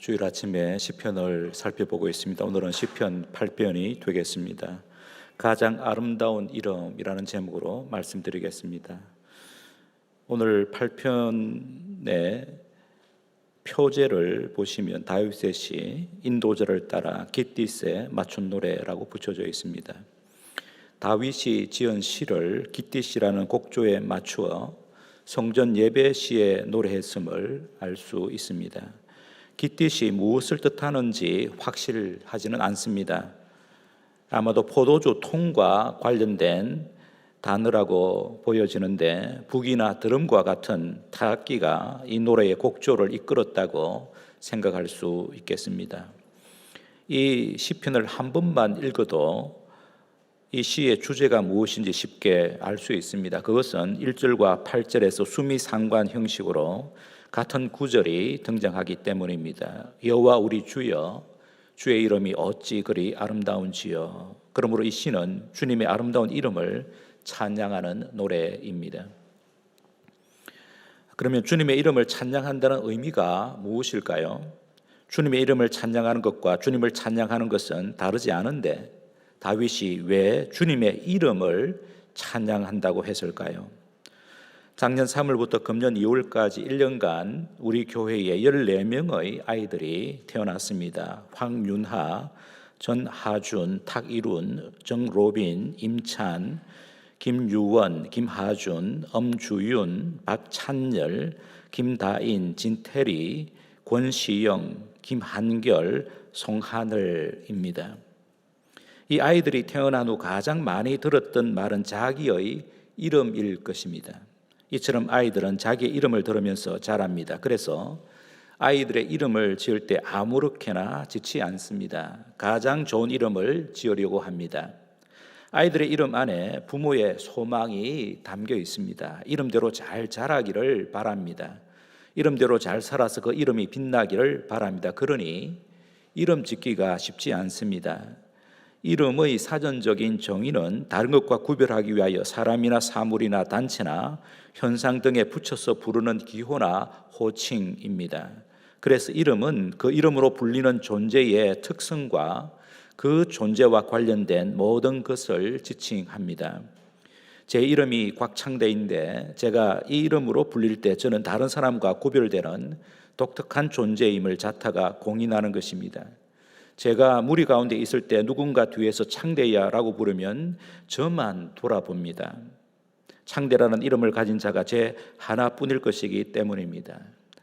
주일 아침에 시편을 살펴보고 있습니다. 오늘은 시편 8편이 되겠습니다. 가장 아름다운 이름이라는 제목으로 말씀드리겠습니다. 오늘 8편의 표제를 보시면 다윗의 시 인도절을 따라 깃딧에 맞춘 노래라고 붙여져 있습니다. 다윗이 지은 시를 깃딧이라는 곡조에 맞추어 성전 예배 시에 노래했음을 알 수 있습니다. 깃딧이 무엇을 뜻하는지 확실하지는 않습니다. 아마도 포도주 통과 관련된 단어라고 보여지는데 북이나 드럼과 같은 타악기가 이 노래의 곡조를 이끌었다고 생각할 수 있겠습니다. 이 시편을 한 번만 읽어도 이 시의 주제가 무엇인지 쉽게 알 수 있습니다. 그것은 1절과 8절에서 수미상관 형식으로 같은 구절이 등장하기 때문입니다. 여호와 우리 주여, 주의 이름이 어찌 그리 아름다운지요. 그러므로 이 시는 주님의 아름다운 이름을 찬양하는 노래입니다. 그러면 주님의 이름을 찬양한다는 의미가 무엇일까요? 주님의 이름을 찬양하는 것과 주님을 찬양하는 것은 다르지 않은데 다윗이 왜 주님의 이름을 찬양한다고 했을까요? 작년 3월부터 금년 2월까지 1년간 우리 교회에 14명의 아이들이 태어났습니다. 황윤하, 전하준, 탁일운, 정로빈, 임찬, 김유원, 김하준, 엄주윤, 박찬열, 김다인, 진태리, 권시영, 김한결, 송하늘입니다. 이 아이들이 태어난 후 가장 많이 들었던 말은 자기의 이름일 것입니다. 이처럼 아이들은 자기의 이름을 들으면서 자랍니다. 그래서 아이들의 이름을 지을 때 아무렇게나 짓지 않습니다. 가장 좋은 이름을 지으려고 합니다. 아이들의 이름 안에 부모의 소망이 담겨 있습니다. 이름대로 잘 자라기를 바랍니다. 이름대로 잘 살아서 그 이름이 빛나기를 바랍니다. 그러니 이름 짓기가 쉽지 않습니다. 이름의 사전적인 정의는 다른 것과 구별하기 위하여 사람이나 사물이나 단체나 현상 등에 붙여서 부르는 기호나 호칭입니다. 그래서 이름은 그 이름으로 불리는 존재의 특성과 그 존재와 관련된 모든 것을 지칭합니다. 제 이름이 곽창대인데 제가 이 이름으로 불릴 때 저는 다른 사람과 구별되는 독특한 존재임을 자타가 공인하는 것입니다. 제가 무리 가운데 있을 때 누군가 뒤에서 창대야라고 부르면 저만 돌아봅니다. 창대라는 이름을 가진 자가 제 하나뿐일 것이기 때문입니다.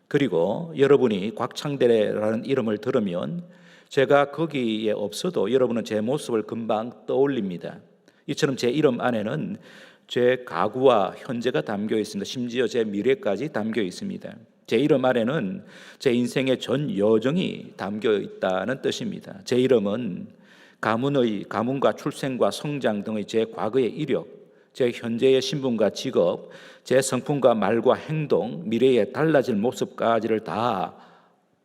그리고 여러분이 곽창대라는 이름을 들으면 제가 거기에 없어도 여러분은 제 모습을 금방 떠올립니다. 이처럼 제 이름 안에는 제 과거와 현재가 담겨 있습니다. 심지어 제 미래까지 담겨 있습니다. 제 이름 안에는 제 인생의 전 여정이 담겨 있다는 뜻입니다. 제 이름은 가문과 출생과 성장 등의 제 과거의 이력, 제 현재의 신분과 직업, 제 성품과 말과 행동, 미래의 달라질 모습까지를 다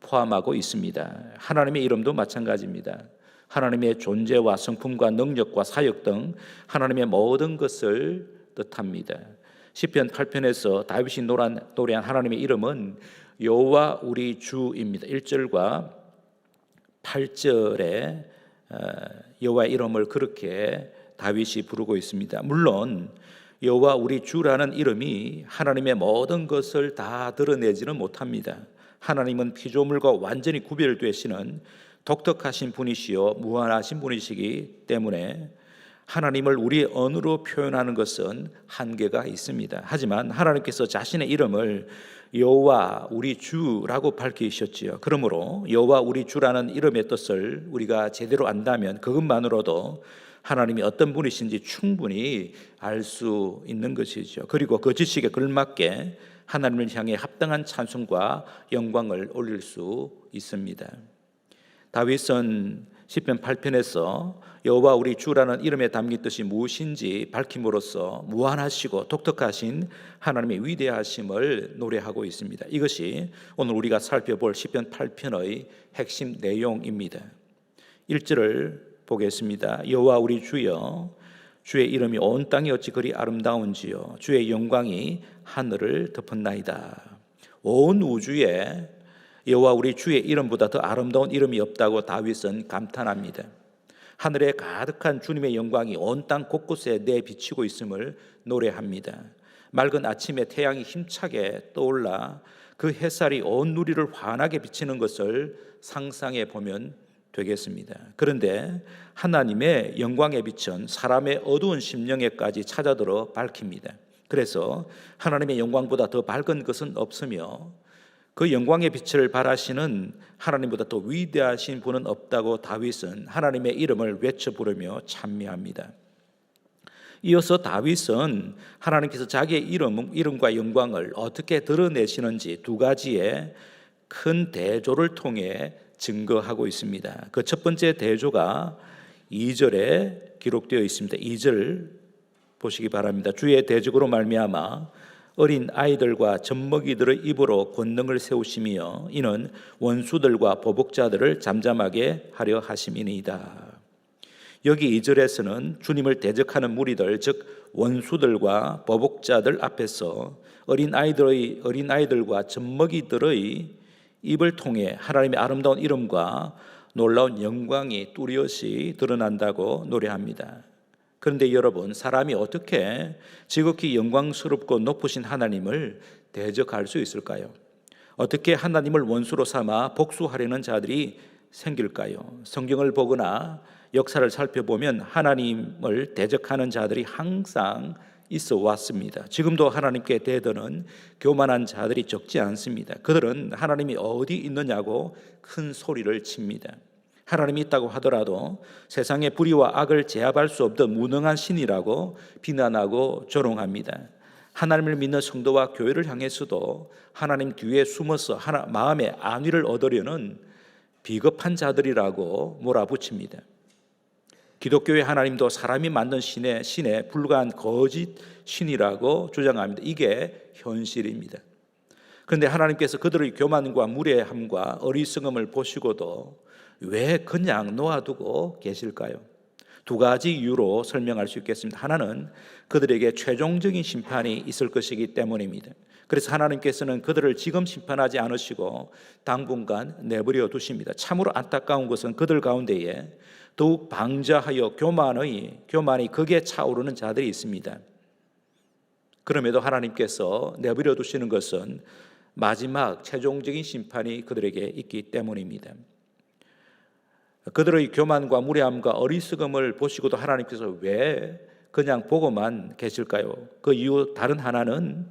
포함하고 있습니다. 하나님의 이름도 마찬가지입니다. 하나님의 존재와 성품과 능력과 사역 등 하나님의 모든 것을 뜻합니다. 시편 8편에서 다윗이 노래한 하나님의 이름은 여호와 우리 주입니다. 1절과 8절에 여호와의 이름을 그렇게 다윗이 부르고 있습니다. 물론 여호와 우리 주라는 이름이 하나님의 모든 것을 다 드러내지는 못합니다. 하나님은 피조물과 완전히 구별되시는 독특하신 분이시요 무한하신 분이시기 때문에 하나님을 우리의 언어로 표현하는 것은 한계가 있습니다. 하지만 하나님께서 자신의 이름을 여호와 우리 주라고 밝히셨지요. 그러므로 여호와 우리 주라는 이름의 뜻을 우리가 제대로 안다면 그것만으로도 하나님이 어떤 분이신지 충분히 알 수 있는 것이죠. 그리고 그 지식에 걸맞게 하나님을 향해 합당한 찬송과 영광을 올릴 수 있습니다. 다윗은 시편 8편에서 여호와 우리 주라는 이름에 담긴 뜻이 무엇인지 밝힘으로써 무한하시고 독특하신 하나님의 위대하심을 노래하고 있습니다. 이것이 오늘 우리가 살펴볼 시편 8편의 핵심 내용입니다. 1절을 보겠습니다. 여호와 우리 주여, 주의 이름이 온 땅이 어찌 그리 아름다운지요. 주의 영광이 하늘을 덮었나이다. 온 우주에 여호와 우리 주의 이름보다 더 아름다운 이름이 없다고 다윗은 감탄합니다. 하늘에 가득한 주님의 영광이 온 땅 곳곳에 내비치고 있음을 노래합니다. 맑은 아침에 태양이 힘차게 떠올라 그 햇살이 온 누리를 환하게 비치는 것을 상상해 보면 되겠습니다. 그런데 하나님의 영광의 빛은 사람의 어두운 심령에까지 찾아들어 밝힙니다. 그래서 하나님의 영광보다 더 밝은 것은 없으며 그 영광의 빛을 발하시는 하나님보다 더 위대하신 분은 없다고 다윗은 하나님의 이름을 외쳐 부르며 찬미합니다. 이어서 다윗은 하나님께서 자기의 이름과 영광을 어떻게 드러내시는지 두 가지의 큰 대조를 통해 증거하고 있습니다. 그 첫 번째 대조가 2절에 기록되어 있습니다. 2절 보시기 바랍니다. 주의 대적으로 말미암아 어린 아이들과 젖먹이들의 입으로 권능을 세우시며 이는 원수들과 보복자들을 잠잠하게 하려 하심이니이다. 여기 2절에서는 주님을 대적하는 무리들, 즉 원수들과 보복자들 앞에서 어린 아이들과 젖먹이들의 입을 통해 하나님의 아름다운 이름과 놀라운 영광이 뚜렷이 드러난다고 노래합니다. 그런데 여러분, 사람이 어떻게 지극히 영광스럽고 높으신 하나님을 대적할 수 있을까요? 어떻게 하나님을 원수로 삼아 복수하려는 자들이 생길까요? 성경을 보거나 역사를 살펴보면 하나님을 대적하는 자들이 항상 있어 왔습니다. 지금도 하나님께 대드는 교만한 자들이 적지 않습니다. 그들은 하나님이 어디 있느냐고 큰 소리를 칩니다. 하나님이 있다고 하더라도 세상의 불의와 악을 제압할 수 없던 무능한 신이라고 비난하고 조롱합니다. 하나님을 믿는 성도와 교회를 향해서도 하나님 뒤에 숨어서 마음의 안위를 얻으려는 비겁한 자들이라고 몰아붙입니다. 기독교의 하나님도 사람이 만든 신에 불과한 거짓 신이라고 주장합니다. 이게 현실입니다. 그런데 하나님께서 그들의 교만과 무례함과 어리석음을 보시고도 왜 그냥 놓아두고 계실까요? 두 가지 이유로 설명할 수 있겠습니다. 하나는 그들에게 최종적인 심판이 있을 것이기 때문입니다. 그래서 하나님께서는 그들을 지금 심판하지 않으시고 당분간 내버려 두십니다. 참으로 안타까운 것은 그들 가운데에 더욱 방자하여 교만이 극에 차오르는 자들이 있습니다. 그럼에도 하나님께서 내버려 두시는 것은 마지막 최종적인 심판이 그들에게 있기 때문입니다. 그들의 교만과 무례함과 어리석음을 보시고도 하나님께서 왜 그냥 보고만 계실까요? 그 이유 다른 하나는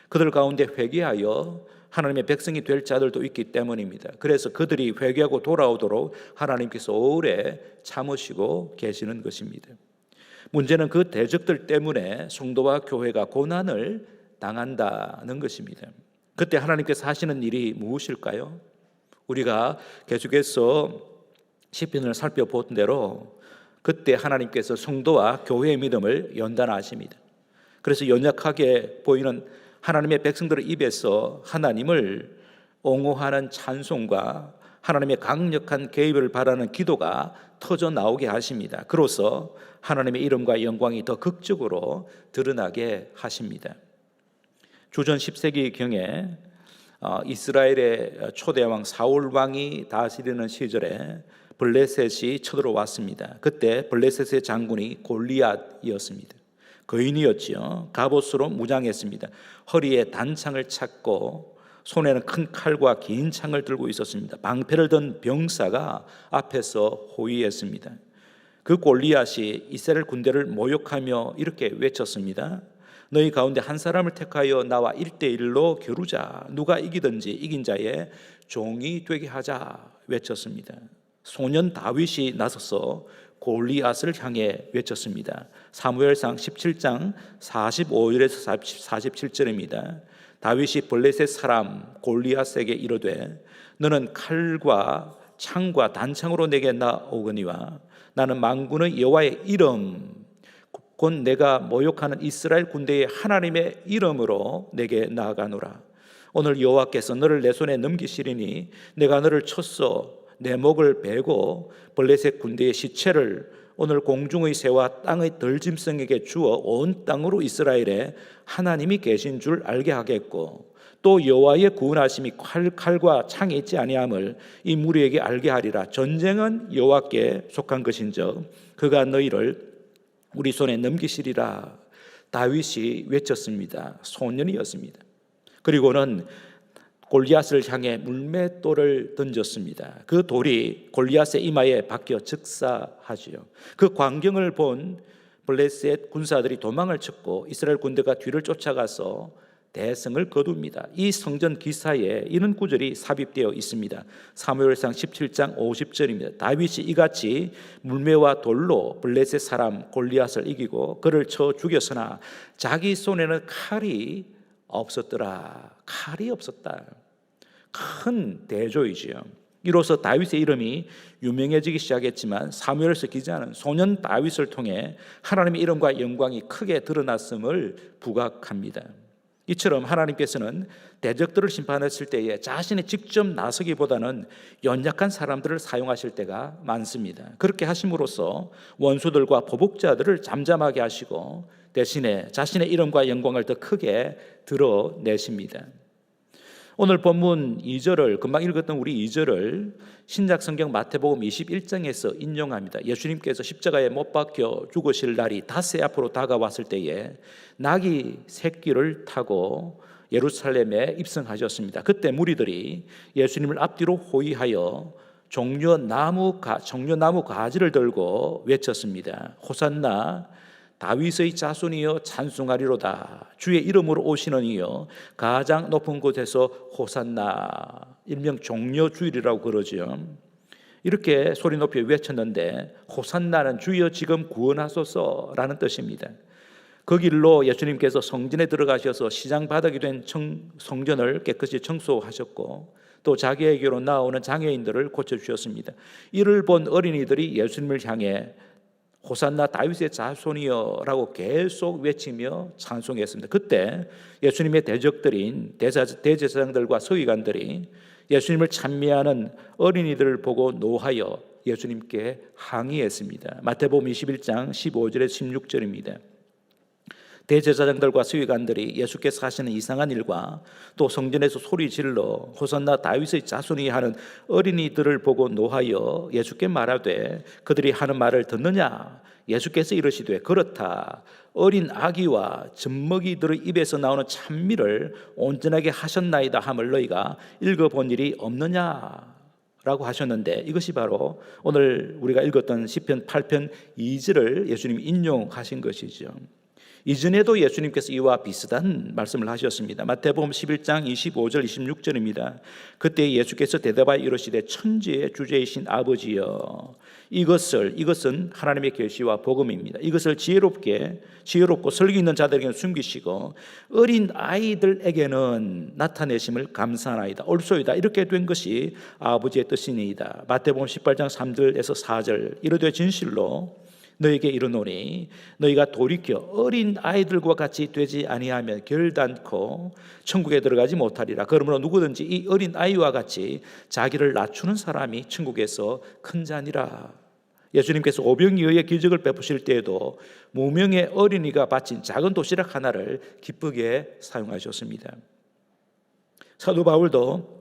그들 가운데 회개하여 하나님의 백성이 될 자들도 있기 때문입니다. 그래서 그들이 회개하고 돌아오도록 하나님께서 오래 참으시고 계시는 것입니다. 문제는 그 대적들 때문에 성도와 교회가 고난을 당한다는 것입니다. 그때 하나님께서 하시는 일이 무엇일까요? 우리가 계속해서 시편을 살펴본 대로 그때 하나님께서 성도와 교회의 믿음을 연단하십니다. 그래서 연약하게 보이는 하나님의 백성들의 입에서 하나님을 옹호하는 찬송과 하나님의 강력한 개입을 바라는 기도가 터져 나오게 하십니다. 그로써 하나님의 이름과 영광이 더 극적으로 드러나게 하십니다. 주전 10세기경에 이스라엘의 초대왕 사울 왕이 다스리는 시절에 블레셋이 쳐들어왔습니다. 그때 블레셋의 장군이 골리앗이었습니다. 거인이었지요. 갑옷으로 무장했습니다. 허리에 단창을 찼고 손에는 큰 칼과 긴 창을 들고 있었습니다. 방패를 든 병사가 앞에서 호위했습니다. 그 골리앗이 이스라엘 군대를 모욕하며 이렇게 외쳤습니다. 너희 가운데 한 사람을 택하여 나와 1대1로 겨루자. 누가 이기든지 이긴 자의 종이 되게 하자 외쳤습니다. 소년 다윗이 나서서 골리앗을 향해 외쳤습니다. 사무엘상 17장 45절에서 47절입니다. 다윗이 블레셋 사람 골리앗에게 이르되 너는 칼과 창과 단창으로 내게 나오거니와 나는 만군의 여호와의 이름 곧 내가 모욕하는 이스라엘 군대의 하나님의 이름으로 내게 나아가노라. 오늘 여호와께서 너를 내 손에 넘기시리니 내가 너를 쳤소 내 목을 베고 블레셋 군대의 시체를 오늘 공중의 새와 땅의 들짐승에게 주어 온 땅으로 이스라엘에 하나님이 계신 줄 알게 하겠고, 또 여호와의 구원하심이 칼과 창에 있지 아니함을 이 무리에게 알게 하리라. 전쟁은 여호와께 속한 것인즉 그가 너희를 우리 손에 넘기시리라. 다윗이 외쳤습니다. 소년이었습니다. 그리고는 골리앗을 향해 물맷돌을 던졌습니다. 그 돌이 골리앗의 이마에 박혀 즉사하지요. 그 광경을 본 블레셋 군사들이 도망을 쳤고 이스라엘 군대가 뒤를 쫓아가서 대승을 거둡니다. 이 성전 기사에 이런 구절이 삽입되어 있습니다. 사무엘상 17장 50절입니다. 다윗이 이같이 물매와 돌로 블레셋 사람 골리앗을 이기고 그를 쳐 죽였으나 자기 손에는 칼이 없었더라. 칼이 없었다. 큰 대조이지요. 이로써 다윗의 이름이 유명해지기 시작했지만 사무엘서 기자는 소년 다윗을 통해 하나님의 이름과 영광이 크게 드러났음을 부각합니다. 이처럼 하나님께서는 대적들을 심판하실 때에 자신이 직접 나서기보다는 연약한 사람들을 사용하실 때가 많습니다. 그렇게 하심으로써 원수들과 보복자들을 잠잠하게 하시고 대신에 자신의 이름과 영광을 더 크게 드러내십니다. 오늘 본문 2절을 금방 읽었던 우리 2절을 신약성경 마태복음 21장에서 인용합니다. 예수님께서 십자가에 못 박혀 죽으실 날이 닷새 앞으로 다가왔을 때에 나귀 새끼를 타고 예루살렘에 입성하셨습니다. 그때 무리들이 예수님을 앞뒤로 호위하여 종려나무 가지를 들고 외쳤습니다. 호산나 다윗의 자손이여 찬송하리로다. 주의 이름으로 오시는 이여 가장 높은 곳에서 호산나. 일명 종려주일이라고 그러죠. 이렇게 소리 높이 외쳤는데 호산나는 주여 지금 구원하소서라는 뜻입니다. 그 길로 예수님께서 성전에 들어가셔서 시장 바닥이 된 성전을 깨끗이 청소하셨고 또 자기에게로 나오는 장애인들을 고쳐주셨습니다. 이를 본 어린이들이 예수님을 향해 호산나 다윗의 자손이여 라고 계속 외치며 찬송했습니다. 그때 예수님의 대적들인 대제사장들과 서기관들이 예수님을 찬미하는 어린이들을 보고 노하여 예수님께 항의했습니다. 마태복음 21장 15절에서 16절입니다. 대제사장들과 서기관들이 예수께서 하시는 이상한 일과 또 성전에서 소리 질러 호산나 다윗의 자손이 하는 어린이들을 보고 노하여 예수께 말하되 그들이 하는 말을 듣느냐? 예수께서 이르시되 그렇다. 어린 아기와 젖먹이들의 입에서 나오는 찬미를 온전하게 하셨나이다 함을 너희가 읽어본 일이 없느냐? 라고 하셨는데 이것이 바로 오늘 우리가 읽었던 시편 8편 2절을 예수님이 인용하신 것이죠. 이전에도 예수님께서 이와 비슷한 말씀을 하셨습니다. 마태복음 11장 25절 26절입니다. 그때 예수께서 대답하여 이르시되 천지의 주제이신 아버지여 이것은 하나님의 계시와 복음입니다. 이것을 지혜롭고 설기 있는 자들에게는 숨기시고 어린 아이들에게는 나타내심을 감사하나이다. 옳소이다. 이렇게 된 것이 아버지의 뜻이니이다. 마태복음 18장 3절에서 4절 이르되 진실로 너에게 이르노니 너희가 돌이켜 어린 아이들과 같이 되지 아니하면 결단코 천국에 들어가지 못하리라. 그러므로 누구든지 이 어린 아이와 같이 자기를 낮추는 사람이 천국에서 큰 자니라. 예수님께서 오병이어의 기적을 베푸실 때에도 무명의 어린이가 바친 작은 도시락 하나를 기쁘게 사용하셨습니다. 사도 바울도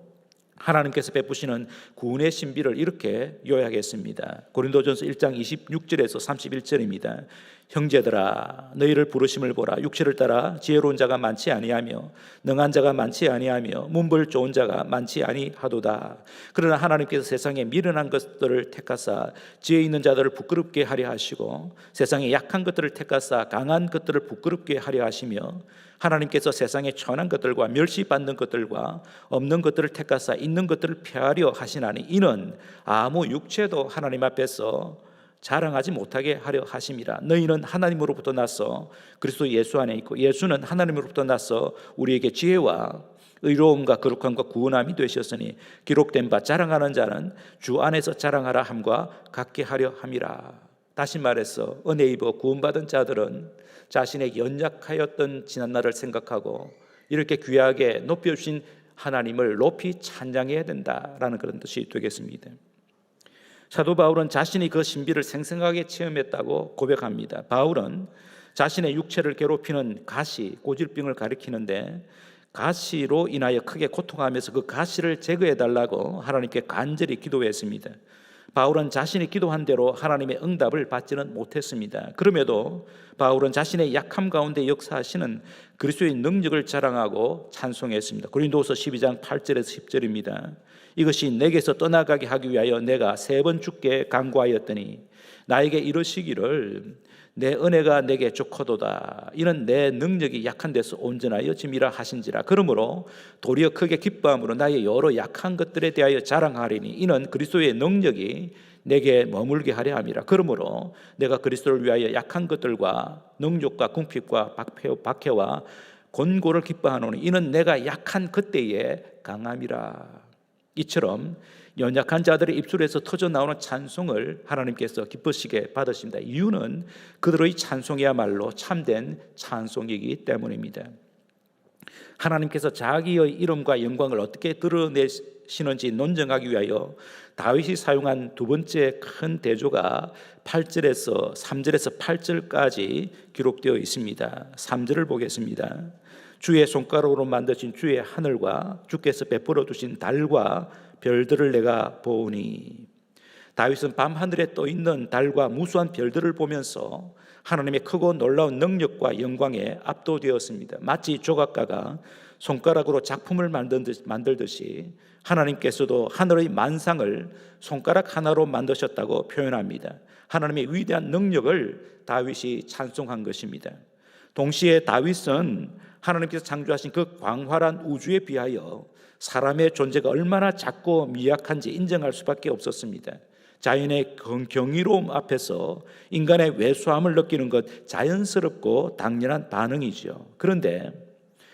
하나님께서 베푸시는 구원의 신비를 이렇게 요약했습니다. 고린도전서 1장 26절에서 31절입니다. 형제들아 너희를 부르심을 보라. 육체를 따라 지혜로운 자가 많지 아니하며 능한 자가 많지 아니하며 문벌 좋은 자가 많지 아니하도다. 그러나 하나님께서 세상에 미련한 것들을 택하사 지혜 있는 자들을 부끄럽게 하려 하시고 세상에 약한 것들을 택하사 강한 것들을 부끄럽게 하려 하시며 하나님께서 세상에 천한 것들과 멸시받는 것들과 없는 것들을 택하사 있는 것들을 폐하려 하시나니 이는 아무 육체도 하나님 앞에서 자랑하지 못하게 하려 하심이라. 너희는 하나님으로부터 나서 그리스도 예수 안에 있고 예수는 하나님으로부터 나서 우리에게 지혜와 의로움과 거룩함과 구원함이 되셨으니 기록된 바 자랑하는 자는 주 안에서 자랑하라 함과 같게 하려 함이라. 다시 말해서 은혜 입어 구원받은 자들은 자신의 연약하였던 지난날을 생각하고 이렇게 귀하게 높여주신 하나님을 높이 찬양해야 된다라는 그런 뜻이 되겠습니다. 사도 바울은 자신이 그 신비를 생생하게 체험했다고 고백합니다. 바울은 자신의 육체를 괴롭히는 가시, 고질병을 가리키는데 가시로 인하여 크게 고통하면서 그 가시를 제거해달라고 하나님께 간절히 기도했습니다. 바울은 자신이 기도한 대로 하나님의 응답을 받지는 못했습니다. 그럼에도 바울은 자신의 약함 가운데 역사하시는 그리스도의 능력을 자랑하고 찬송했습니다. 고린도후서 12장 8절에서 10절입니다. 이것이 내게서 떠나가게 하기 위하여 내가 3번 주께 간구하였더니 나에게 이르시기를 내 은혜가 내게 좋거도다. 이는 내 능력이 약한 데서 온전하여 짐이라 하신지라. 그러므로 도리어 크게 기뻐함으로 나의 여러 약한 것들에 대하여 자랑하리니 이는 그리스도의 능력이 내게 머물게 하려 함이라. 그러므로 내가 그리스도를 위하여 약한 것들과 능욕과 궁핍과 박해와 곤고를 기뻐하노니 이는 내가 약한 그때에 강함이라. 이처럼 연약한 자들의 입술에서 터져 나오는 찬송을 하나님께서 기쁘시게 받으십니다. 이유는 그들의 찬송이야말로 참된 찬송이기 때문입니다. 하나님께서 자기의 이름과 영광을 어떻게 드러내시는지 논증하기 위하여 다윗이 사용한 두 번째 큰 대조가 3절에서 8절까지 기록되어 있습니다. 3절을 보겠습니다. 주의 손가락으로 만드신 주의 하늘과 주께서 베풀어 두신 달과 별들을 내가 보오니. 다윗은 밤하늘에 떠 있는 달과 무수한 별들을 보면서 하나님의 크고 놀라운 능력과 영광에 압도되었습니다. 마치 조각가가 손가락으로 작품을 만들듯이 하나님께서도 하늘의 만상을 손가락 하나로 만드셨다고 표현합니다. 하나님의 위대한 능력을 다윗이 찬송한 것입니다. 동시에 다윗은 하나님께서 창조하신 그 광활한 우주에 비하여 사람의 존재가 얼마나 작고 미약한지 인정할 수밖에 없었습니다. 자연의 경이로움 앞에서 인간의 왜소함을 느끼는 것 자연스럽고 당연한 반응이죠. 그런데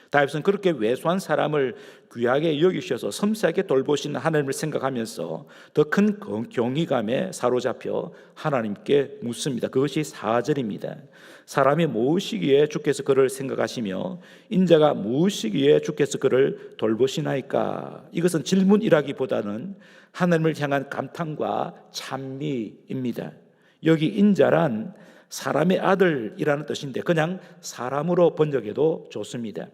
다윗은 그렇게 왜소한 사람을 귀하게 여기셔서 섬세하게 돌보시는 하나님을 생각하면서 더 큰 경이감에 사로잡혀 하나님께 묻습니다. 그것이 4절입니다. 사람이 무엇이기에 주께서 그를 생각하시며 인자가 무엇이기에 주께서 그를 돌보시나이까. 이것은 질문이라기보다는 하나님을 향한 감탄과 찬미입니다. 여기 인자란 사람의 아들이라는 뜻인데 그냥 사람으로 번역해도 좋습니다.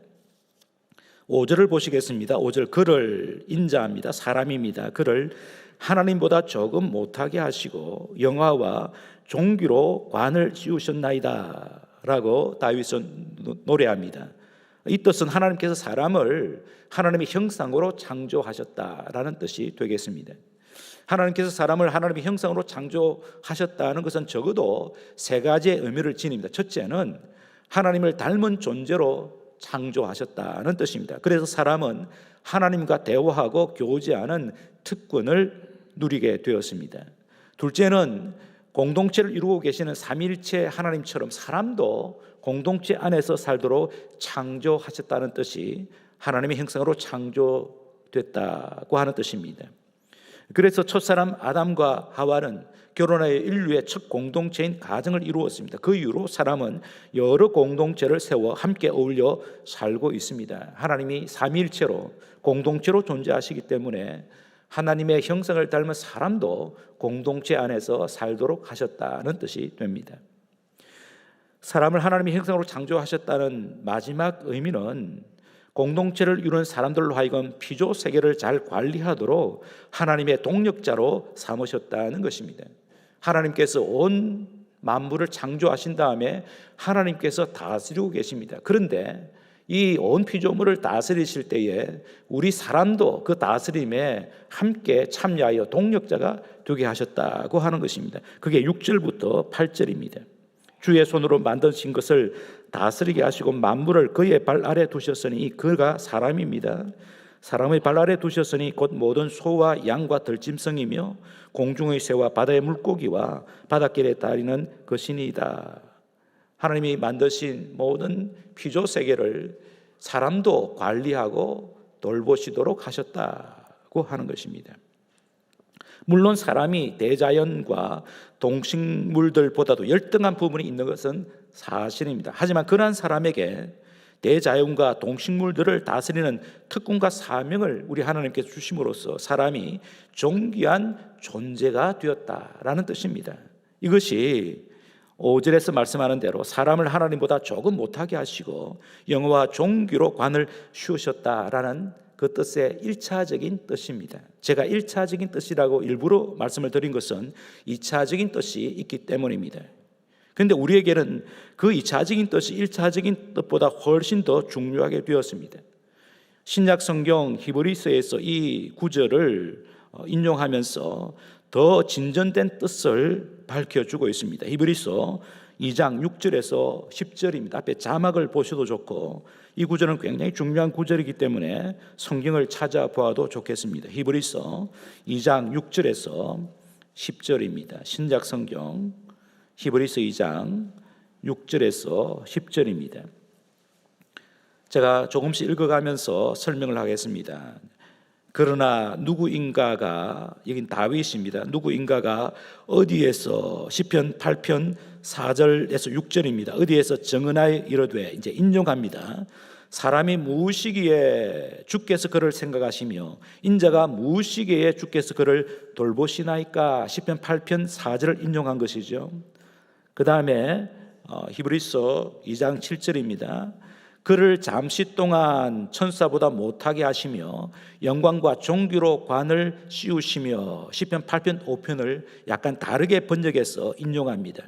5절을 보시겠습니다. 5절, 그를 인자합니다. 사람입니다. 그를 하나님보다 조금 못하게 하시고 영화와 종기로 관을 씌우셨나이다 라고 다윗은 노래합니다. 이 뜻은 하나님께서 사람을 하나님의 형상으로 창조하셨다라는 뜻이 되겠습니다. 하나님께서 사람을 하나님의 형상으로 창조하셨다는 것은 적어도 3가지의 의미를 지닙니다. 첫째는 하나님을 닮은 존재로 창조하셨다는 뜻입니다. 그래서 사람은 하나님과 대화하고 교제하는 특권을 누리게 되었습니다. 둘째는 공동체를 이루고 계시는 삼위일체 하나님처럼 사람도 공동체 안에서 살도록 창조하셨다는 뜻이 하나님의 형상으로 창조됐다고 하는 뜻입니다. 그래서 첫사람 아담과 하와는 결혼하여 인류의 첫 공동체인 가정을 이루었습니다. 그 이후로 사람은 여러 공동체를 세워 함께 어울려 살고 있습니다. 하나님이 삼위일체로 공동체로 존재하시기 때문에 하나님의 형상을 닮은 사람도 공동체 안에서 살도록 하셨다는 뜻이 됩니다. 사람을 하나님의 형상으로 창조하셨다는 마지막 의미는 공동체를 이루는 사람들로 하여금 피조 세계를 잘 관리하도록 하나님의 동력자로 삼으셨다는 것입니다. 하나님께서 온 만물을 창조하신 다음에 하나님께서 다스리고 계십니다. 그런데 이 온 피조물을 다스리실 때에 우리 사람도 그 다스림에 함께 참여하여 동력자가 되게 하셨다고 하는 것입니다. 그게 6절부터 8절입니다. 주의 손으로 만드신 것을 다스리게 하시고 만물을 그의 발 아래 두셨으니 그가 사람입니다. 사람의 발 아래 두셨으니 곧 모든 소와 양과 들짐승이며 공중의 새와 바다의 물고기와 바닷길에 다니는 것이니이다. 하나님이 만드신 모든 피조 세계를 사람도 관리하고 돌보시도록 하셨다고 하는 것입니다. 물론 사람이 대자연과 동식물들보다도 열등한 부분이 있는 것은 사실입니다. 하지만 그러한 사람에게 대자연과 동식물들을 다스리는 특권과 사명을 우리 하나님께서 주심으로써 사람이 존귀한 존재가 되었다라는 뜻입니다. 이것이 5절에서 말씀하는 대로 사람을 하나님보다 조금 못하게 하시고 영어와 종기로 관을 씌우셨다라는 그 뜻의 1차적인 뜻입니다. 제가 1차적인 뜻이라고 일부러 말씀을 드린 것은 2차적인 뜻이 있기 때문입니다. 그런데 우리에게는 그 2차적인 뜻이 1차적인 뜻보다 훨씬 더 중요하게 되었습니다. 신약 성경 히브리서에서 이 구절을 인용하면서 더 진전된 뜻을 밝혀주고 있습니다. 히브리서 2장 6절에서 10절입니다. 앞에 자막을 보셔도 좋고 이 구절은 굉장히 중요한 구절이기 때문에 성경을 찾아보아도 좋겠습니다. 히브리서 2장 6절에서 10절입니다. 신약 성경 히브리서 2장 6절에서 10절입니다. 제가 조금씩 읽어가면서 설명을 하겠습니다. 그러나 누구인가가, 여긴 다윗입니다. 누구인가가 어디에서 시편 8편 4절에서 6절입니다. 어디에서 정언하여 이르되, 이제 인용합니다. 사람이 무엇이기에 주께서 그를 생각하시며 인자가 무엇이기에 주께서 그를 돌보시나이까. 시편 8편 4절을 인용한 것이죠. 그 다음에 히브리서 2장 7절입니다. 그를 잠시 동안 천사보다 못하게 하시며 영광과 존귀로 관을 씌우시며. 시편 8편 5편을 약간 다르게 번역해서 인용합니다.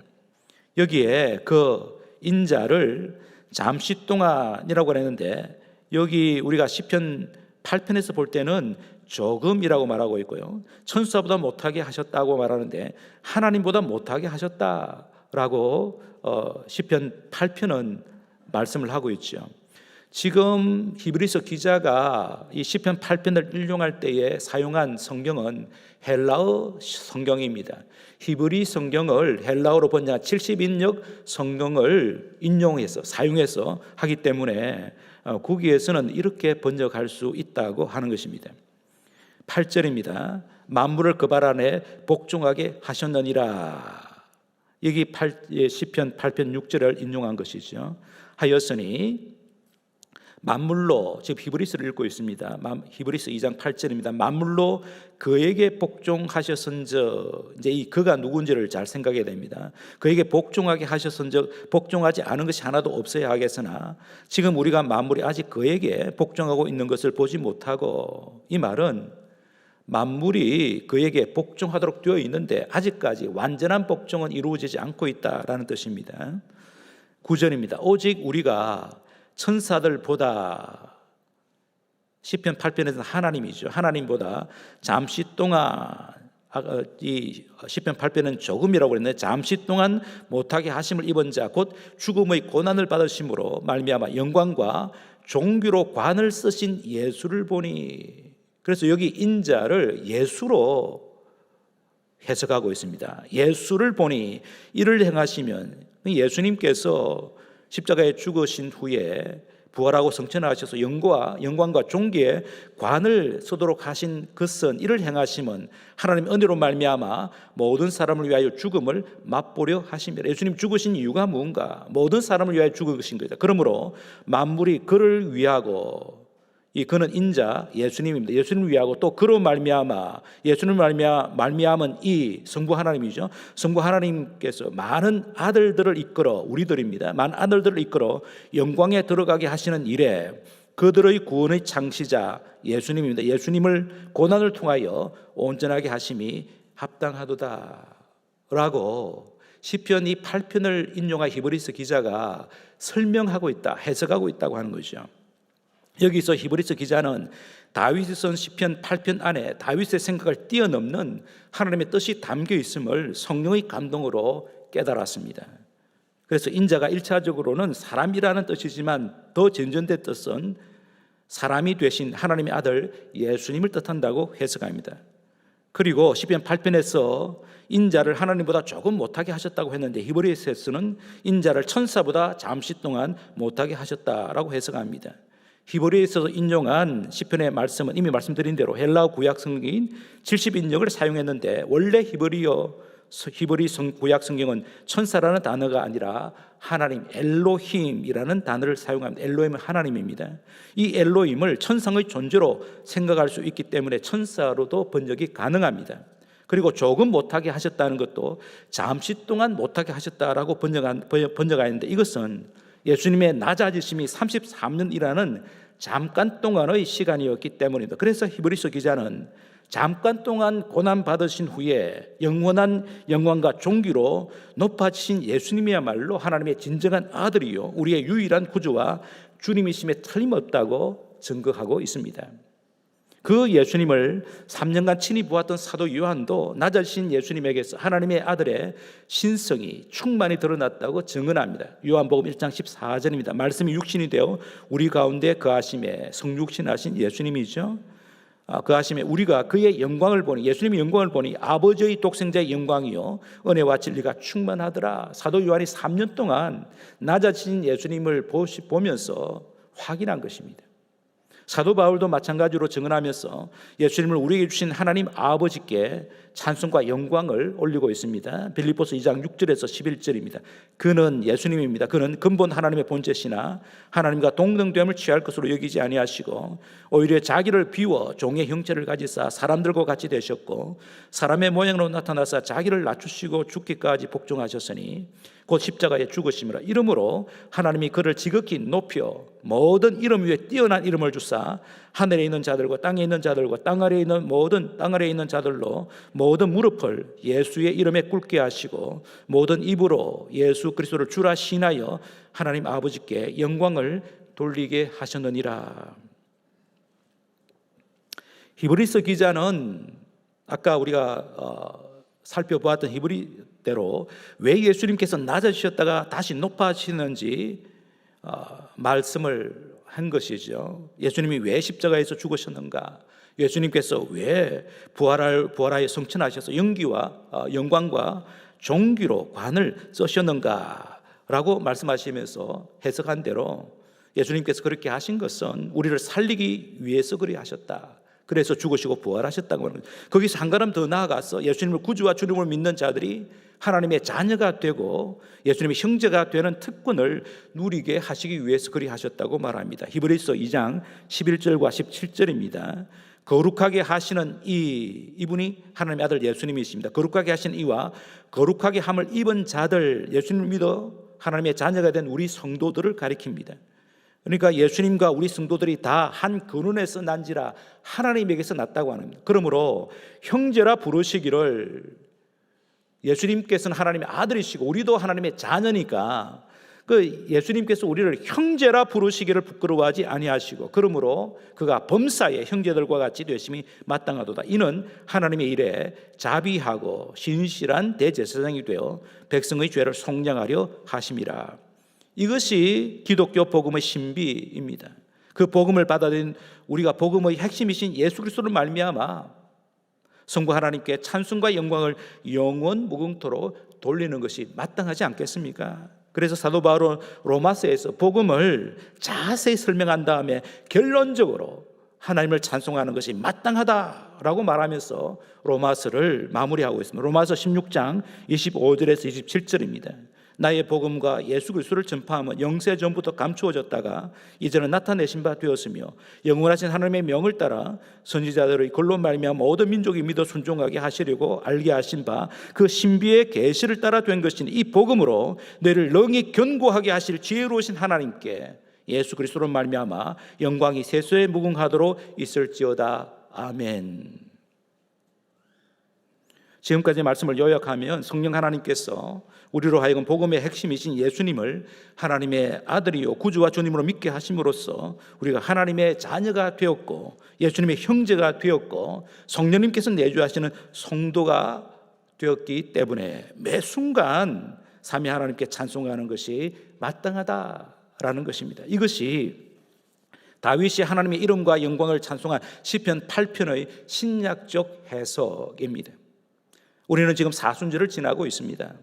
여기에 그 인자를 잠시 동안이라고 했는데 여기 우리가 시편 8편에서 볼 때는 조금이라고 말하고 있고요, 천사보다 못하게 하셨다고 말하는데 하나님보다 못하게 하셨다라고 시편 8편은 말씀을 하고 있죠. 지금 히브리서 기자가 이 시편 8편을 인용할 때에 사용한 성경은 헬라어 성경입니다. 히브리 성경을 헬라어로 번역한 70인역 성경을 인용해서 사용해서 하기 때문에 거기에서는 이렇게 번역할 수 있다고 하는 것입니다. 8절입니다. 만물을 그 발 안에 복종하게 하셨느니라. 여기 시편 8편 6절을 인용한 것이죠. 하였으니 만물로, 지금 히브리서를 읽고 있습니다. 히브리서 2장 8절입니다. 만물로 그에게 복종하셨은즉, 이제 이 그가 누군지를 잘 생각해야 됩니다. 그에게 복종하게 하셨은즉 복종하지 않은 것이 하나도 없어야 하겠으나 지금 우리가 만물이 아직 그에게 복종하고 있는 것을 보지 못하고, 이 말은 만물이 그에게 복종하도록 되어 있는데 아직까지 완전한 복종은 이루어지지 않고 있다라는 뜻입니다. 9절입니다. 오직 우리가 천사들보다, 시편 8편에서는 하나님이죠. 하나님보다 잠시 동안, 이 시편 8편은 조금이라고 그랬는데 잠시 동안 못하게 하심을 입은 자 곧 죽음의 고난을 받으심으로 말미암아 영광과 존귀로 관을 쓰신 예수를 보니. 그래서 여기 인자를 예수로 해석하고 있습니다. 예수를 보니 이를 행하시면, 예수님께서 십자가에 죽으신 후에 부활하고 성천하셔서 영광과 존귀의 관을 쓰도록 하신 것은, 이를 행하시면 하나님의 은혜로 말미암아 모든 사람을 위하여 죽음을 맛보려 하심이라. 예수님 죽으신 이유가 무엇인가? 모든 사람을 위하여 죽으신 거다. 그러므로 만물이 그를 위하고, 이 그는 인자 예수님입니다. 예수님을 위하고 또 그로 말미암아, 예수님을 말미암은 이 성부 하나님이죠. 성부 하나님께서 많은 아들들을 이끌어, 우리들입니다. 많은 아들들을 이끌어 영광에 들어가게 하시는 일에 그들의 구원의 창시자 예수님입니다. 예수님을 고난을 통하여 온전하게 하심이 합당하도다 라고 시편 이 8편을 인용한 히브리서 기자가 설명하고 있다, 해석하고 있다고 하는 거죠. 여기서 히브리서 기자는 다윗이 쓴 시편 8편 안에 다윗의 생각을 뛰어넘는 하나님의 뜻이 담겨 있음을 성령의 감동으로 깨달았습니다. 그래서 인자가 1차적으로는 사람이라는 뜻이지만 더 진전된 뜻은 사람이 되신 하나님의 아들 예수님을 뜻한다고 해석합니다. 그리고 시편 8편에서 인자를 하나님보다 조금 못하게 하셨다고 했는데 히브리서에서는 인자를 천사보다 잠시 동안 못하게 하셨다라고 해석합니다. 히브리서에서 인용한 시편의 말씀은 이미 말씀드린 대로 헬라어 구약 성경인 70인역을 사용했는데 원래 히브리어 히브리 구약 성경은 천사라는 단어가 아니라 하나님 엘로힘이라는 단어를 사용합니다. 엘로힘은 하나님입니다. 이 엘로힘을 천상의 존재로 생각할 수 있기 때문에 천사로도 번역이 가능합니다. 그리고 조금 못하게 하셨다는 것도 잠시 동안 못하게 하셨다라고 번역하는데, 이것은 예수님의 낮아지심이 33년이라는 잠깐 동안의 시간이었기 때문입니다. 그래서 히브리서 기자는 잠깐 동안 고난 받으신 후에 영원한 영광과 존귀로 높아지신 예수님이야말로 하나님의 진정한 아들이요 우리의 유일한 구주와 주님이심에 틀림없다고 증거하고 있습니다. 그 예수님을 3년간 친히 보았던 사도 요한도 낮아지신 예수님에게서 하나님의 아들의 신성이 충만히 드러났다고 증언합니다. 요한복음 1장 14절입니다. 말씀이 육신이 되어 우리 가운데 거하심에, 성육신하신 예수님이죠. 그하심에 우리가 그의 영광을 보니, 예수님의 영광을 보니 아버지의 독생자의 영광이요 은혜와 진리가 충만하더라. 사도 요한이 3년 동안 낮아진 예수님을 보면서 확인한 것입니다. 사도 바울도 마찬가지로 증언하면서 예수님을 우리에게 주신 하나님 아버지께 찬송과 영광을 올리고 있습니다. 빌립보서 2장 6절에서 11절입니다. 그는 예수님입니다. 그는 근본 하나님의 본체시나 하나님과 동등됨을 취할 것으로 여기지 아니하시고 오히려 자기를 비워 종의 형체를 가지사 사람들과 같이 되셨고 사람의 모양으로 나타나사 자기를 낮추시고 죽기까지 복종하셨으니 곧 십자가에 죽으심이라. 이름으로 하나님이 그를 지극히 높여 모든 이름 위에 뛰어난 이름을 주사 하늘에 있는 자들과 땅에 있는 자들과 땅 아래에 있는 자들로 모든 무릎을 예수의 이름에 꿇게 하시고 모든 입으로 예수 그리스도를 주라 시인하여 하나님 아버지께 영광을 돌리게 하셨느니라. 히브리서 기자는 아까 우리가 살펴보았던 히브리대로 왜 예수님께서 낮아지셨다가 다시 높아지는지 말씀을 한 것이죠. 예수님이 왜 십자가에서 죽으셨는가? 예수님께서 왜 부활하여 성천하셔서 영광과 존귀로 관을 쓰셨는가? 라고 말씀하시면서 해석한 대로 예수님께서 그렇게 하신 것은 우리를 살리기 위해서 그리 하셨다. 그래서 죽으시고 부활하셨다고 하는 거예요. 거기서 한 걸음 더 나아가서 예수님을 구주와 주님을 믿는 자들이 하나님의 자녀가 되고 예수님의 형제가 되는 특권을 누리게 하시기 위해서 그리 하셨다고 말합니다. 히브리서 2장 11절과 17절입니다. 거룩하게 하시는 이분이 하나님의 아들 예수님이십니다. 거룩하게 하신 이와 거룩하게 함을 입은 자들, 예수님을 믿어 하나님의 자녀가 된 우리 성도들을 가리킵니다. 그러니까 예수님과 우리 성도들이 다 한 근원에서 난지라 하나님에게서 났다고 하는 겁니다. 그러므로 형제라 부르시기를, 예수님께서는 하나님의 아들이시고 우리도 하나님의 자녀니까 그 예수님께서 우리를 형제라 부르시기를 부끄러워하지 아니하시고 그러므로 그가 범사의 형제들과 같이 되심이 마땅하도다. 이는 하나님의 일에 자비하고 신실한 대제사장이 되어 백성의 죄를 속량하려 하심이라. 이것이 기독교 복음의 신비입니다. 그 복음을 받아들인 우리가 복음의 핵심이신 예수 그리스도를 말미암아 성부 하나님께 찬송과 영광을 영원 무궁토록 돌리는 것이 마땅하지 않겠습니까? 그래서 사도 바울은 로마서에서 복음을 자세히 설명한 다음에 결론적으로 하나님을 찬송하는 것이 마땅하다라고 말하면서 로마서를 마무리하고 있습니다. 로마서 16장 25절에서 27절입니다. 나의 복음과 예수 그리스도를 전파함은 영세 전부터 감추어졌다가 이제는 나타내신 바 되었으며 영원하신 하나님의 명을 따라 선지자들의 글로 말미암아 모든 민족이 믿어 순종하게 하시려고 알게 하신 바 그 신비의 계시를 따라 된 것이니 이 복음으로 너희를 능히 견고하게 하실 지혜로우신 하나님께 예수 그리스도로 말미암아 영광이 세세에 무궁하도록 있을지어다. 아멘. 지금까지 말씀을 요약하면 성령 하나님께서 우리로 하여금 복음의 핵심이신 예수님을 하나님의 아들이요 구주와 주님으로 믿게 하심으로써 우리가 하나님의 자녀가 되었고 예수님의 형제가 되었고 성령님께서 내주하시는 성도가 되었기 때문에 매 순간 삼위 하나님께 찬송하는 것이 마땅하다라는 것입니다. 이것이 다윗이 하나님의 이름과 영광을 찬송한 시편 8편의 신약적 해석입니다. 우리는 지금 사순절을 지나고 있습니다.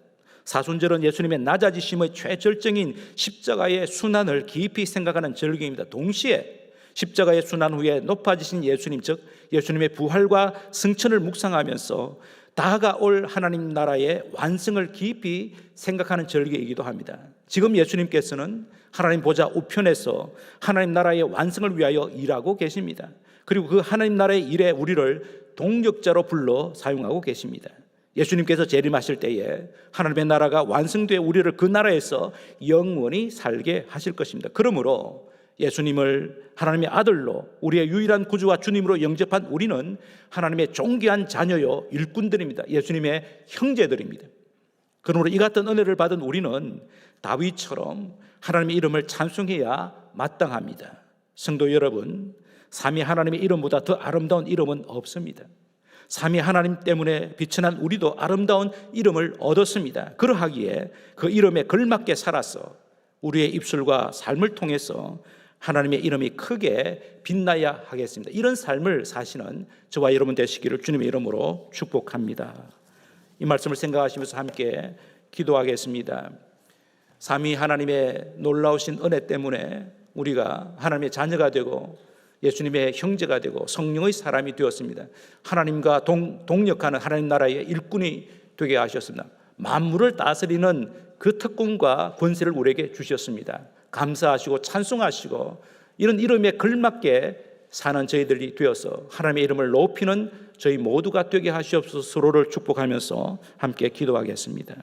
사순절은 예수님의 낮아지심의 최절정인 십자가의 순환을 깊이 생각하는 절기입니다. 동시에 십자가의 순환 후에 높아지신 예수님, 즉 예수님의 부활과 승천을 묵상하면서 다가올 하나님 나라의 완성을 깊이 생각하는 절기이기도 합니다. 지금 예수님께서는 하나님 보좌 우편에서 하나님 나라의 완성을 위하여 일하고 계십니다. 그리고 그 하나님 나라의 일에 우리를 동력자로 불러 사용하고 계십니다. 예수님께서 재림하실 때에 하나님의 나라가 완성되어 우리를 그 나라에서 영원히 살게 하실 것입니다. 그러므로 예수님을 하나님의 아들로 우리의 유일한 구주와 주님으로 영접한 우리는 하나님의 존귀한 자녀요 일꾼들입니다. 예수님의 형제들입니다. 그러므로 이 같은 은혜를 받은 우리는 다윗처럼 하나님의 이름을 찬송해야 마땅합니다. 성도 여러분, 삼위 하나님의 이름보다 더 아름다운 이름은 없습니다. 삼위 하나님 때문에 빛이 난 우리도 아름다운 이름을 얻었습니다. 그러하기에 그 이름에 걸맞게 살아서 우리의 입술과 삶을 통해서 하나님의 이름이 크게 빛나야 하겠습니다. 이런 삶을 사시는 저와 여러분 되시기를 주님의 이름으로 축복합니다. 이 말씀을 생각하시면서 함께 기도하겠습니다. 삼위 하나님의 놀라우신 은혜 때문에 우리가 하나님의 자녀가 되고 예수님의 형제가 되고 성령의 사람이 되었습니다. 하나님과 동역하는 하나님 나라의 일꾼이 되게 하셨습니다. 만물을 다스리는 그 특권과 권세를 우리에게 주셨습니다. 감사하시고 찬송하시고 이런 이름에 걸맞게 사는 저희들이 되어서 하나님의 이름을 높이는 저희 모두가 되게 하시옵소서. 서로를 축복하면서 함께 기도하겠습니다.